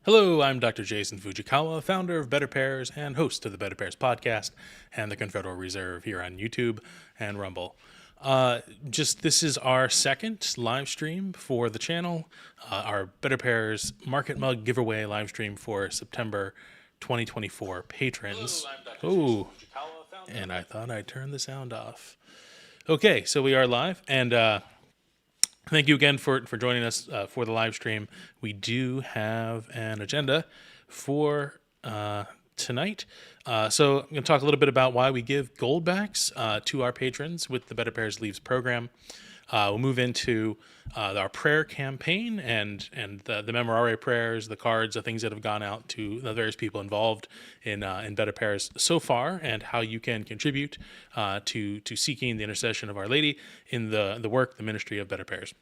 Hello, I'm Dr. Jason Fujikawa, founder of BetterPears and host of the BetterPears podcast and the Confederal Reserve here on YouTube and Rumble. This is our second live stream for the channel, our BetterPears Market Mug giveaway live stream for September 2024 patrons. Oh, and I thought I'd turn the sound off. Okay, so we are live, and thank you again for joining us for the live stream. We do have an agenda for tonight. So I'm going to talk a little bit about why we give gold backs to our patrons with the Better Pairs Leaves program. We'll move into our prayer campaign and the memorare prayers, the cards, the things that have gone out to the various people involved in Better Pairs so far, and how you can contribute to seeking the intercession of Our Lady in the work, the ministry of Better Pairs.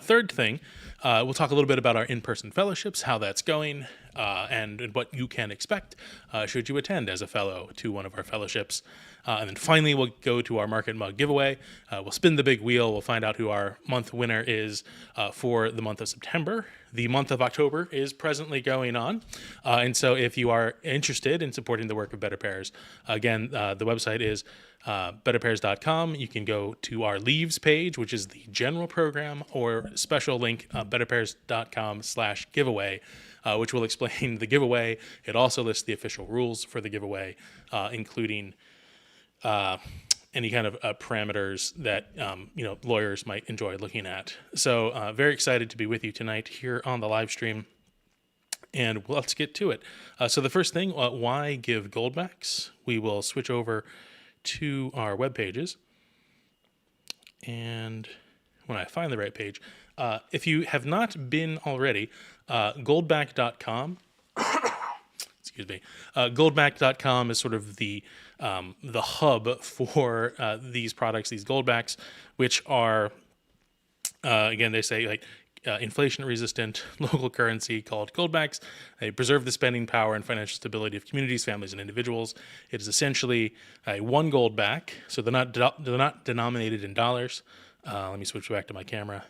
Third thing, we'll talk a little bit about our in-person fellowships, how that's going, and what you can expect should you attend as a fellow to one of our fellowships. And then finally, we'll go to our Market Mug giveaway. We'll spin the big wheel. We'll find out who our month winner is for the month of September. The month of October is presently going on. And so if you are interested in supporting the work of Better Pairs, again, the website is BetterPears.com. You can go to our Leaves page, which is the general program, or special link, BetterPears.com/giveaway, which will explain the giveaway. It also lists the official rules for the giveaway, including any kind of parameters that lawyers might enjoy looking at. So very excited to be with you tonight here on the live stream, and let's get to it. So the first thing, why give goldbacks? We will switch over to our web pages, and when I find the right page, if you have not been already, goldback.com excuse me, goldback.com is sort of the hub for these products, these goldbacks, which are again, they say like inflation resistant local currency called goldbacks. They preserve the spending power and financial stability of communities, families, and individuals. It is essentially a one goldback, so they're not denominated in dollars. Let me switch back to my camera.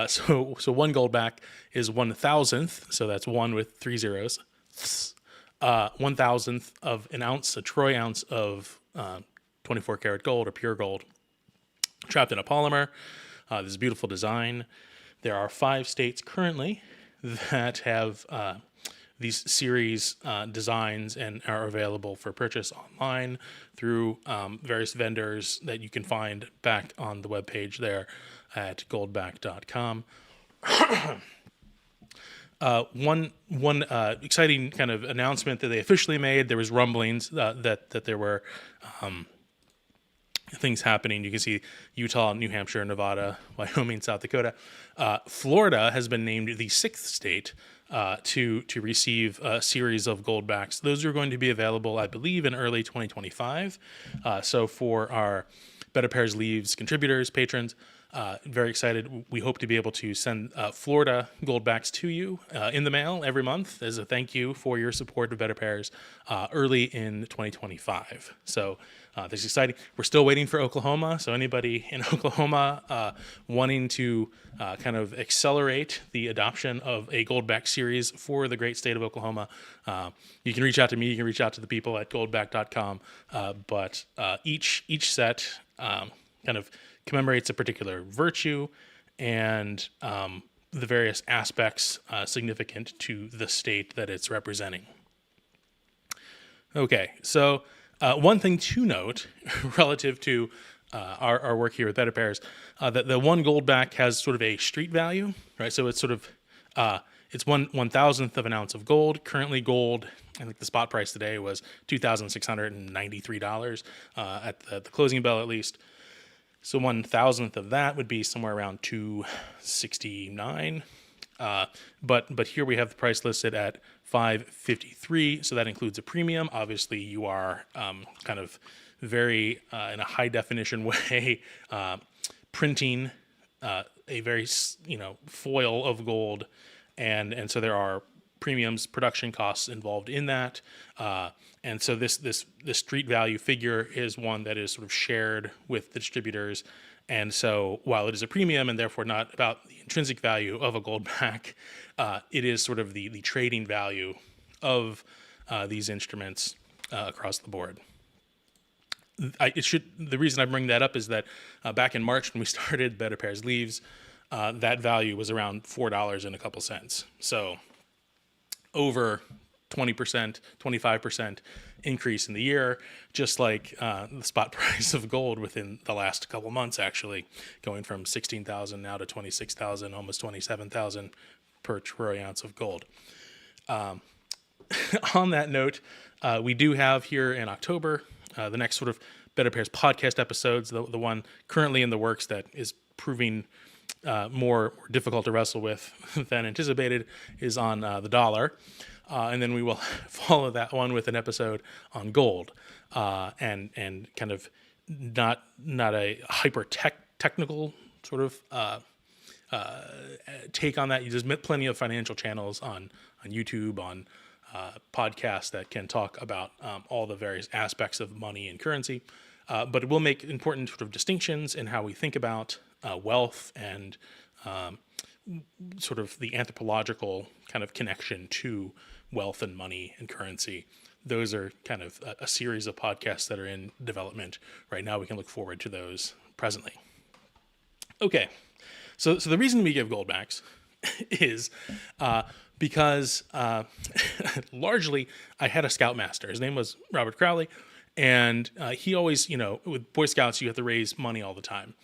So one goldback is 1,000th, so that's one with 3 zeros. 1,000th of an ounce, a troy ounce of 24 karat gold or pure gold, trapped in a polymer. This is a beautiful design. There are 5 states currently that have these series designs and are available for purchase online through various vendors that you can find back on the webpage there at goldback.com. One exciting kind of announcement that they officially made, there was rumblings that there were things happening. You can see Utah, New Hampshire, Nevada, Wyoming, South Dakota. Florida has been named the 6th state to receive a series of goldbacks. Those are going to be available, I believe, in early 2025. So for our Better Pairs Leaves contributors, patrons, very excited. We hope to be able to send Florida goldbacks to you in the mail every month as a thank you for your support of Better Pairs early in 2025. So this is exciting. We're still waiting for Oklahoma. So anybody in Oklahoma wanting to kind of accelerate the adoption of a goldback series for the great state of Oklahoma, you can reach out to me. You can reach out to the people at goldback.com. But each set kind of commemorates a particular virtue and the various aspects significant to the state that it's representing. Okay, so one thing to note relative to our work here with Better Pairs, that the one goldback has sort of a street value, right? So it's sort of it's 1,000th of an ounce of gold. Currently, gold, I think the spot price today was $2,693 at the closing bell, at least. So 1,000th of that would be somewhere around $269. But here we have the price listed at $553. So that includes a premium. Obviously, you are kind of very in a high definition way printing a very foil of gold, and so there are premiums, production costs involved in that. And so this street value figure is one that is sort of shared with the distributors And so while it is a premium and therefore not about the intrinsic value of a gold back, it is sort of the trading value of these instruments across the board. The reason I bring that up is that back in March when we started BetterPears Leaves, that value was around $4 and a couple cents. So over 20%, 25% increase in the year, just like the spot price of gold within the last couple months, actually going from 16,000 now to 26,000, almost 27,000 per troy ounce of gold. On that note, we do have here in October the next sort of BetterPears podcast episodes, the one currently in the works that is proving more difficult to wrestle with than anticipated is on the dollar. And then we will follow that one with an episode on gold, and kind of not a hyper technical sort of take on that. There's plenty of financial channels on YouTube, on podcasts that can talk about all the various aspects of money and currency, but it will make important sort of distinctions in how we think about wealth and sort of the anthropological kind of connection to wealth and money and currency. Those are kind of a series of podcasts that are in development right now. We can look forward to those presently. Okay, so the reason we give gold backs is because largely I had a scoutmaster. His name was Robert Crowley, and he always, with Boy Scouts, you have to raise money all the time.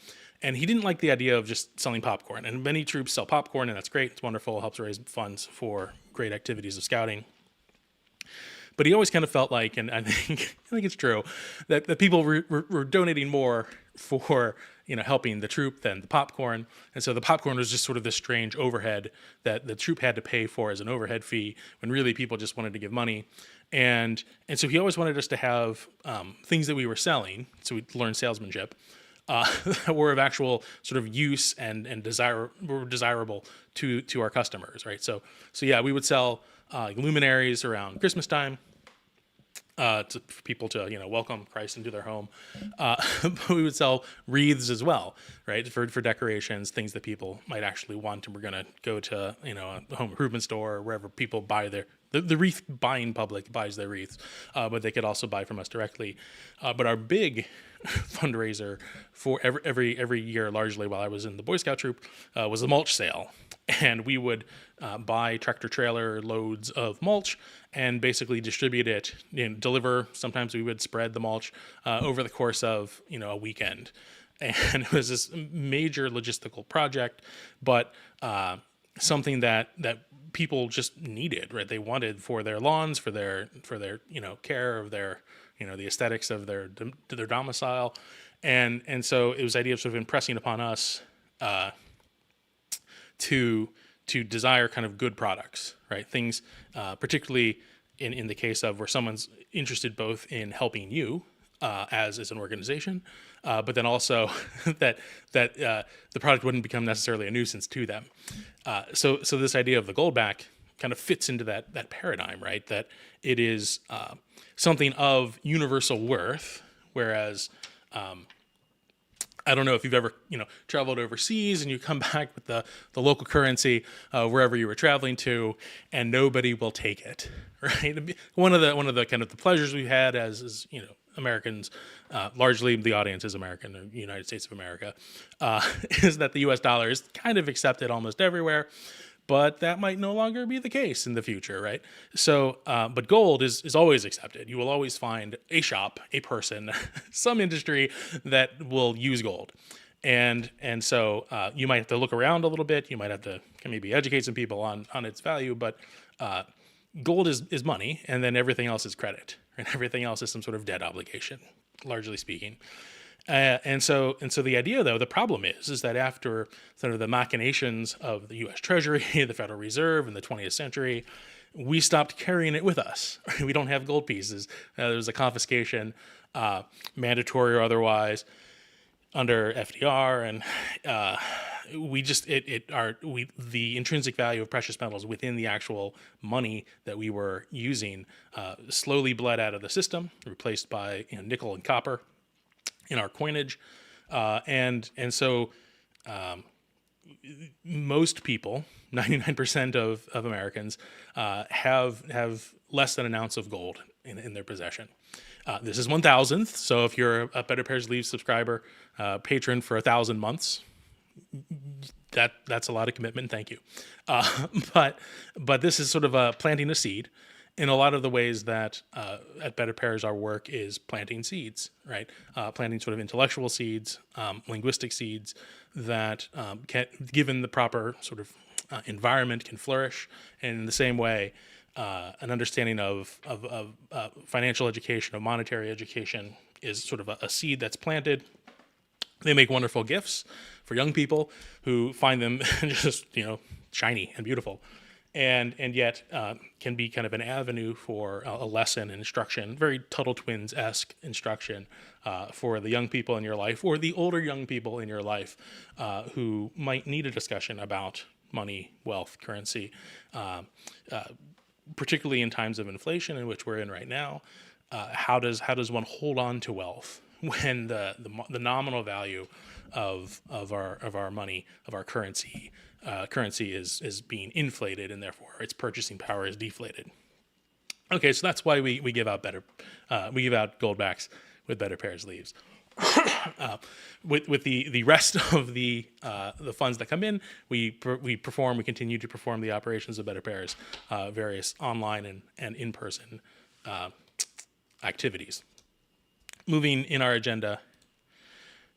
And he didn't like the idea of just selling popcorn. And many troops sell popcorn, and that's great. It's wonderful. It helps raise funds for great activities of scouting. But he always kind of felt like, and I think it's true, that people were donating more for helping the troop than the popcorn. And so the popcorn was just sort of this strange overhead that the troop had to pay for as an overhead fee, when really people just wanted to give money. And so he always wanted us to have things that we were selling, so we learned salesmanship, that were of actual sort of use and were desirable to our customers, right? So yeah, we would sell luminaries around Christmas time for people to welcome Christ into their home. But we would sell wreaths as well, right? For decorations, things that people might actually want, and we're gonna go to a home improvement store or wherever people buy the wreath buying public buys their wreaths, but they could also buy from us directly. But our big fundraiser for every year, largely while I was in the Boy Scout troop, was the mulch sale. And we would buy tractor trailer loads of mulch and basically distribute it, deliver. Sometimes we would spread the mulch over the course of a weekend. And it was this major logistical project, but something that people just needed, right? They wanted for their lawns, for their care of their the aesthetics of their domicile, and so it was the idea of sort of impressing upon us to desire kind of good products, right? Things, particularly in the case of where someone's interested both in helping you as an organization, but then also that the product wouldn't become necessarily a nuisance to them. So this idea of the gold back kind of fits into that paradigm, right? That it is something of universal worth, whereas I don't know if you've ever traveled overseas and you come back with the local currency wherever you were traveling to, and nobody will take it, right? One of the kind of the pleasures we've had as Americans, largely the audience is American, the United States of America, is that the U.S. dollar is kind of accepted almost everywhere. But that might no longer be the case in the future, right? So, but gold is always accepted. You will always find a shop, a person, some industry that will use gold. And so you might have to look around a little bit. You might have to maybe educate some people on its value, but gold is money, and then everything else is credit, and everything else is some sort of debt obligation, largely speaking. And so the idea, though, the problem is that after sort of the machinations of the U.S. Treasury, the Federal Reserve in the 20th century, we stopped carrying it with us. We don't have gold pieces. There was a confiscation, mandatory or otherwise, under FDR, and the intrinsic value of precious metals within the actual money that we were using slowly bled out of the system, replaced by nickel and copper in our coinage. And so most people, 99% of Americans, have less than an ounce of gold in their possession. This is 1,000th. So if you're a Better Pairs Leaves subscriber, patron for 1,000 months, that's a lot of commitment. Thank you. But this is sort of planting a seed. In a lot of the ways that at Better Pairs our work is planting seeds, right? Planting sort of intellectual seeds, linguistic seeds that given the proper sort of environment, can flourish. And in the same way, an understanding of financial education, of monetary education, is sort of a seed that's planted. They make wonderful gifts for young people who find them just shiny and beautiful. And yet can be kind of an avenue for a lesson and instruction, very Tuttle Twins-esque instruction for the young people in your life or the older young people in your life who might need a discussion about money, wealth, currency, particularly in times of inflation, in which we're in right now. How does one hold on to wealth when the nominal value of our money, of our currency is being inflated, and therefore its purchasing power is deflated? Okay, so that's why we give out gold backs with Better Pairs Leaves. With the rest of the funds that come in, we continue to perform the operations of Better Pairs, various online and in-person activities. Moving in our agenda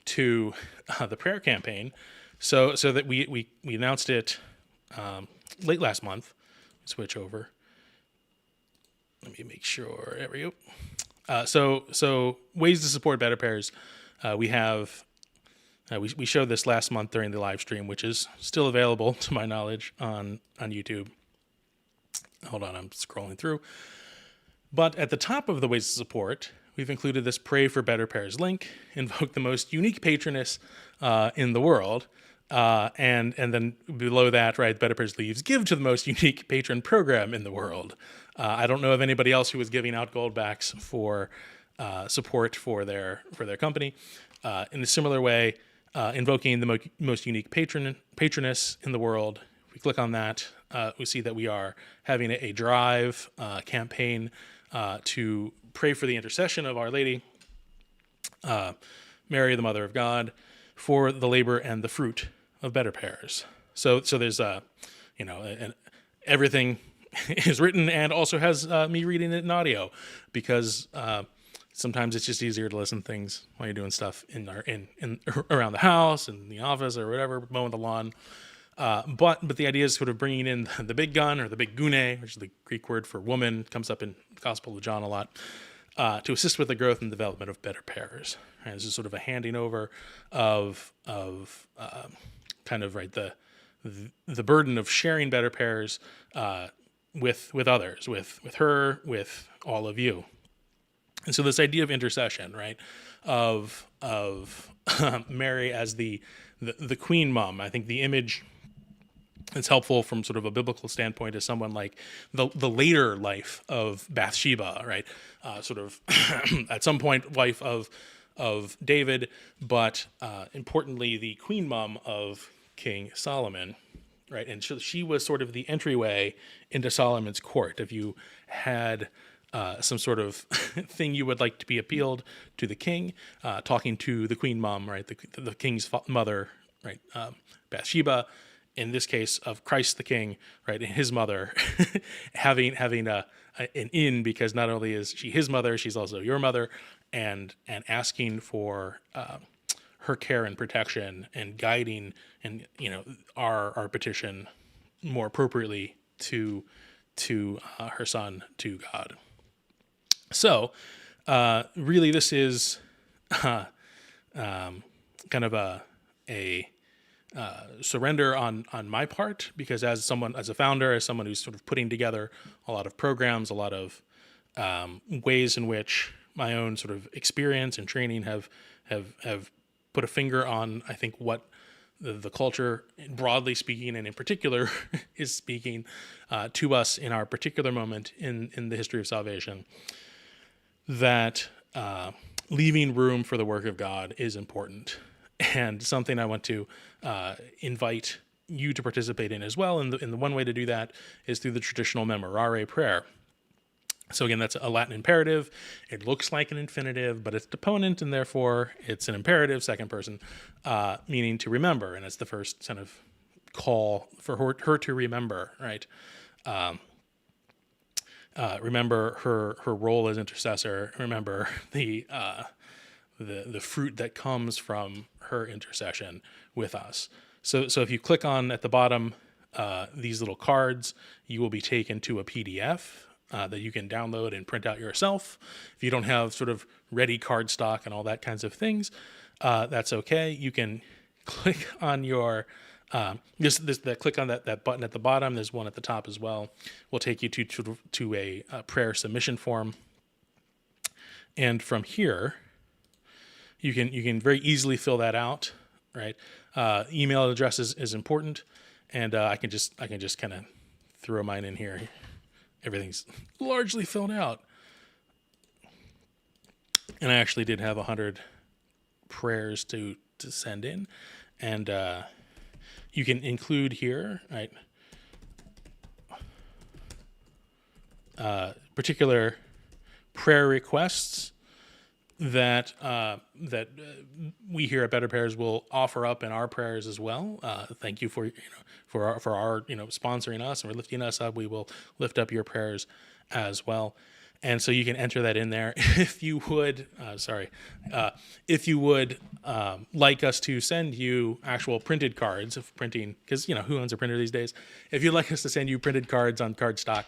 to the prayer campaign, so that we announced it late last month. Switch over. Let me make sure. There we go. So ways to support Better Pairs. We have we showed this last month during the live stream, which is still available to my knowledge on YouTube. Hold on, I'm scrolling through. But at the top of the ways to support, we've included this Pray for Better Pairs link. Invoke the most unique patroness in the world. And then below that, right, Better Pairs Leaves give to the most unique patron program in the world. I don't know of anybody else who is giving out gold backs for support for their company. In a similar way, invoking the most unique patroness in the world. If we click on that, we see that we are having a drive campaign to pray for the intercession of Our Lady, Mary, the Mother of God, for the labor and the fruit of Better Pairs. So there's and everything is written and also has me reading it in audio, because sometimes it's just easier to listen to things while you're doing stuff in around the house, in the office, or whatever, mowing the lawn. But the idea is sort of bringing in the big gun, or the big gune, which is the Greek word for woman, comes up in the Gospel of John a lot, to assist with the growth and development of Better Pairs. And this is sort of a handing over of kind of right the burden of sharing Better Pairs with others, with her, with all of you. And so this idea of intercession, right, of Mary as the queen mom, I think the image that's helpful from sort of a biblical standpoint is someone like the later life of Bathsheba, right, sort of at some point wife of David, but importantly the queen mom of King Solomon, right, and she was sort of the entryway into Solomon's court. If you had some sort of thing you would like to be appealed to the king, talking to the queen mom, right, the king's mother, right, Bathsheba, in this case of Christ the King, right, and his mother, having an in, because not only is she his mother, she's also your mother, and asking for her care and protection and guiding, and our petition more appropriately to her son, to God. So, really, this is kind of a surrender on my part, because as a founder, as someone who's sort of putting together a lot of programs, a lot of ways in which my own sort of experience and training have put a finger on, I think, what the culture, broadly speaking, and in particular, is speaking to us in our particular moment in the history of salvation, that leaving room for the work of God is important. and something I want to invite you to participate in as well. And the one way to do that is through the traditional memorare prayer. So again, that's a Latin imperative. It looks like an infinitive, but it's deponent, and therefore it's an imperative, second person, meaning to remember. And it's the first kind of call for her to remember, right? Remember her role as intercessor. Remember the fruit that comes from her intercession with us. So if you click on at the bottom these little cards, you will be taken to a PDF that you can download and print out yourself. If you don't have sort of ready card stock and all that kinds of things, that's okay. You can click on your click on that button at the bottom. There's one at the top as well. Will take you to a prayer submission form, and from here, you can very easily fill that out. Right, email address is important, and I can just kind of throw mine in here. Everything's largely filled out, and I actually did have 100 prayers to send in, and you can include here, right, particular prayer requests that we here at BetterPears will offer up in our prayers as well. Thank you for our sponsoring us and for lifting us up. We will lift up your prayers as well. And so you can enter that in there. If you would, like us to send you actual printed cards of printing, because who owns a printer these days? If you'd like us to send you printed cards on cardstock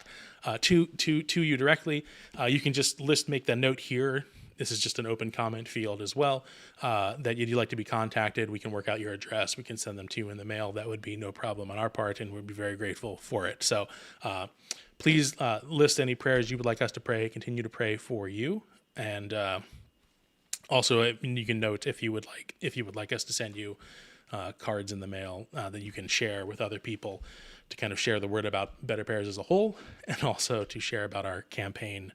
to you directly, you can just make the note here. This is just an open comment field as well, that you'd like to be contacted. We can work out your address. We can send them to you in the mail. That would be no problem on our part, and we'd be very grateful for it. So please list any prayers you would like us to pray, continue to pray for you. And also you can note if you would like us to send you cards in the mail that you can share with other people to kind of share the word about BetterPears as a whole, and also to share about our campaign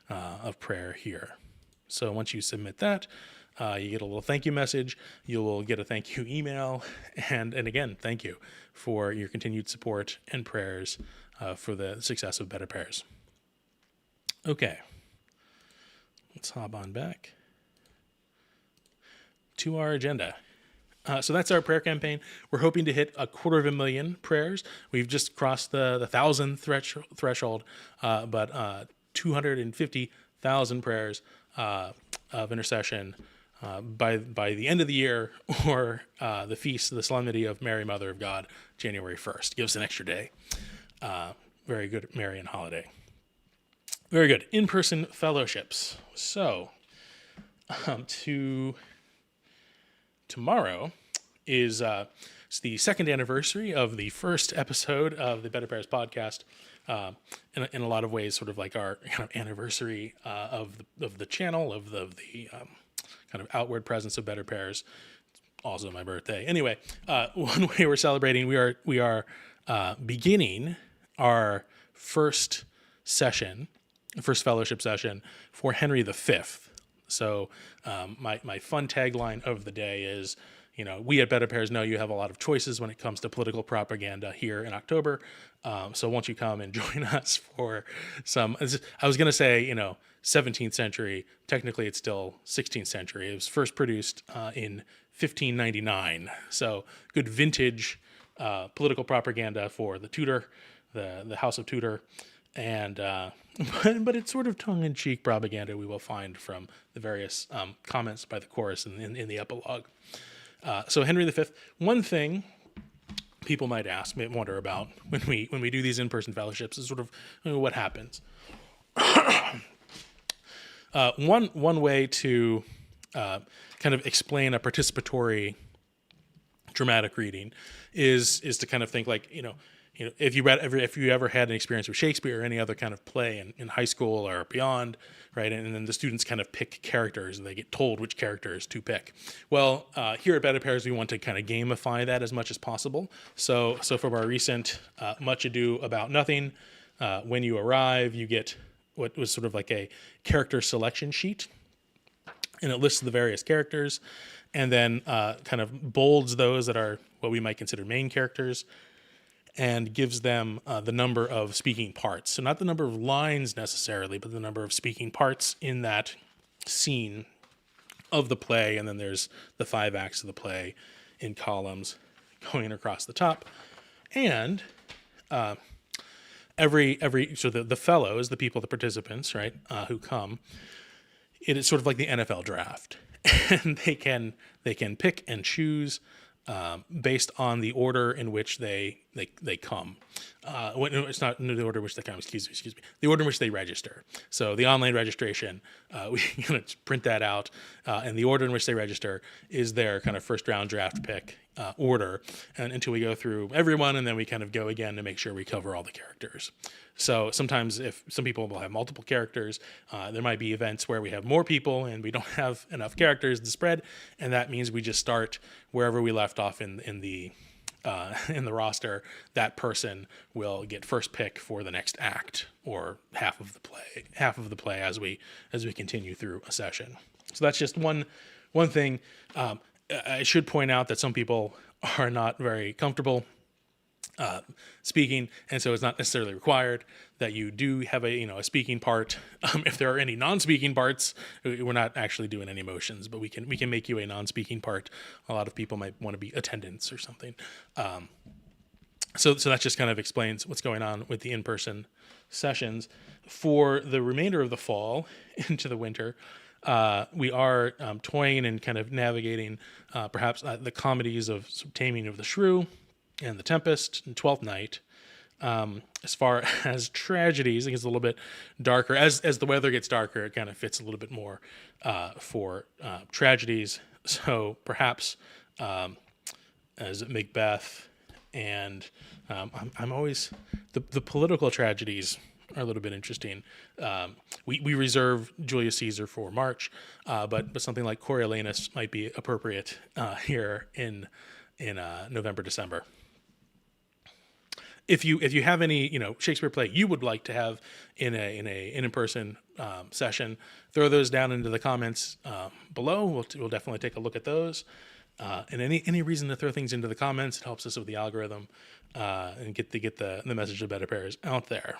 of prayer here. So once you submit that, you get a little thank you message. You will get a thank you email. And again, thank you for your continued support and prayers for the success of BetterPears. Okay. Let's hop on back to our agenda. So that's our prayer campaign. We're hoping to hit 250,000 prayers. We've just crossed the 1,000 threshold, but 250,000 prayers of intercession by the end of the year, or the feast, the solemnity of Mary, Mother of God, January 1st. Give us an extra day. Very good Marian holiday. Very good. In-person fellowships. So tomorrow is it's the second anniversary of the first episode of the BetterPears podcast. In a lot of ways, sort of like our anniversary of the channel, of the kind of outward presence of BetterPears. Also my birthday. Anyway, one way we're celebrating, we are beginning our first fellowship session for Henry V. So my fun tagline of the day is, we at BetterPears know you have a lot of choices when it comes to political propaganda here in October. So won't you come and join us for some, I was going to say, 17th century. Technically, it's still 16th century. It was first produced in 1599. So good vintage political propaganda for the Tudor, the House of Tudor. And but it's sort of tongue-in-cheek propaganda we will find from the various comments by the chorus in the epilogue. So Henry V, one thing people might wonder about when we do these in-person fellowships is sort of what happens. One way to kind of explain a participatory dramatic reading is to kind of think like, if you ever had an experience with Shakespeare or any other kind of play in high school or beyond, right? And then the students kind of pick characters and they get told which characters to pick. Well, here at BetterPears, we want to kind of gamify that as much as possible. So from our recent Much Ado About Nothing, when you arrive, you get what was sort of like a character selection sheet, and it lists the various characters. and then kind of bolds those that are what we might consider main characters, and gives them the number of speaking parts. So not the number of lines necessarily, but the number of speaking parts in that scene of the play. And then there's the 5 acts of the play in columns going across the top. And so the fellows, the people, the participants, right, who come, it is sort of like the NFL draft. And they can pick and choose based on the order in which they come. It's not the order in which they come. Excuse me. The order in which they register. So the online registration, we kind of print that out, and the order in which they register is their kind of first round draft pick order, and until we go through everyone, and then we kind of go again to make sure we cover all the characters. So sometimes if some people will have multiple characters, there might be events where we have more people and we don't have enough characters to spread, and that means we just start wherever we left off in the roster. That person will get first pick for the next act or half of the play as we continue through a session. So that's just one thing. I should point out that some people are not very comfortable speaking, and so it's not necessarily required that you do have a speaking part. If there are any non-speaking parts, we're not actually doing any motions, but we can make you a non-speaking part. A lot of people might want to be attendants or something. So that just kind of explains what's going on with the in-person sessions. For the remainder of the fall into the winter, we are toying and kind of navigating perhaps the comedies of Taming of the Shrew and The Tempest and Twelfth Night. As far as tragedies, I think it's a little bit darker. As the weather gets darker, it kind of fits a little bit more for tragedies. So perhaps as Macbeth, and I'm always the political tragedies are a little bit interesting. We reserve Julius Caesar for March, but something like Coriolanus might be appropriate here in November, December. If you have any Shakespeare play you would like to have in an in-person session, throw those down into the comments below. We'll definitely take a look at those. And any reason to throw things into the comments, it helps us with the algorithm and get the message of BetterPears out there.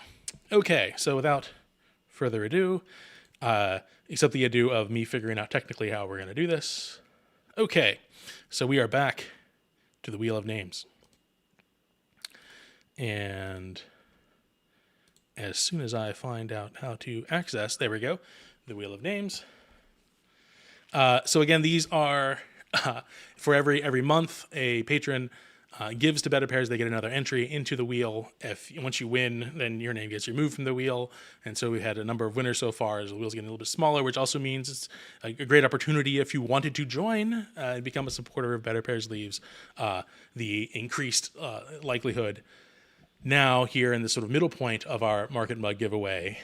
Okay, so without further ado, except the ado of me figuring out technically how we're going to do this. Okay, so we are back to the Wheel of Names. And as soon as I find out how to access, there we go, the Wheel of Names. So again, these are for every month a patron gives to BetterPears. They get another entry into the wheel. Once you win, then your name gets removed from the wheel. And so we had a number of winners so far as the wheel's getting a little bit smaller, which also means it's a great opportunity if you wanted to join and become a supporter of BetterPears Leaves. The increased likelihood now here in the sort of middle point of our market mug giveaway,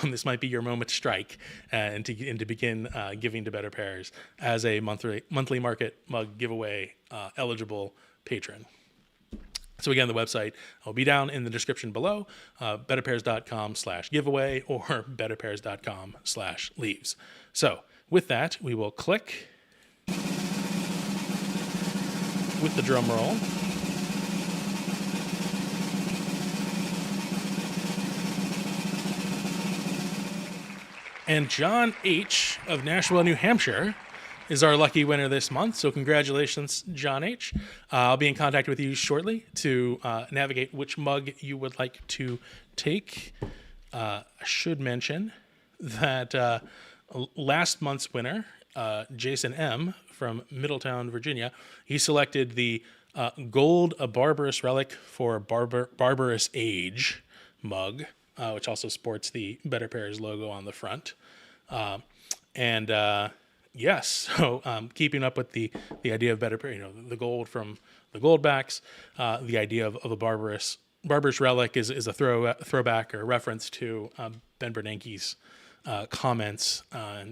this might be your moment to strike and to begin giving to BetterPears as a monthly market mug giveaway eligible patron. So again, the website will be down in the description below, betterpears.com/giveaway or betterpears.com/leaves. So with that, we will click with the drum roll. And John H. of Nashua, New Hampshire is our lucky winner this month. So congratulations, John H. I'll be in contact with you shortly to navigate which mug you would like to take. I should mention that last month's winner, Jason M. from Middletown, Virginia, he selected the Gold A Barbarous Relic for Barbarous Age mug, which also sports the BetterPears logo on the front. Yes, so keeping up with the idea of BetterPears, the gold from the gold backs, the idea of a barbarous relic is a throwback or reference to Ben Bernanke's comments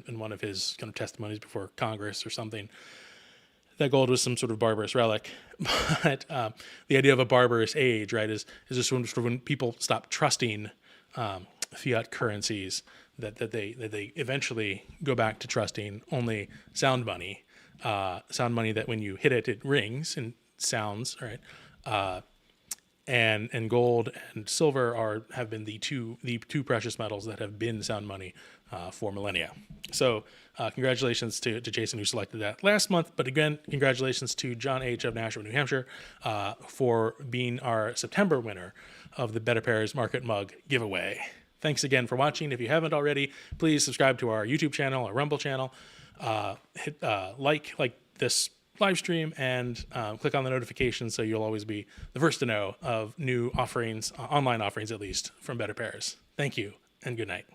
in one of his kind of testimonies before Congress or something. That gold was some sort of barbarous relic, but the idea of a barbarous age, right, is just when people stop trusting fiat currencies, that they eventually go back to trusting only sound money, sound money that when you hit it, it rings and sounds, right? And gold and silver have been the two precious metals that have been sound money for millennia. So congratulations to Jason, who selected that last month. But again, congratulations to John H. of Nashua, New Hampshire, for being our September winner of the BetterPears Market Mug giveaway. Thanks again for watching. If you haven't already, please subscribe to our YouTube channel, our Rumble channel, hit like this live stream, and click on the notifications so you'll always be the first to know of new offerings, online offerings at least, from BetterPears. Thank you and good night.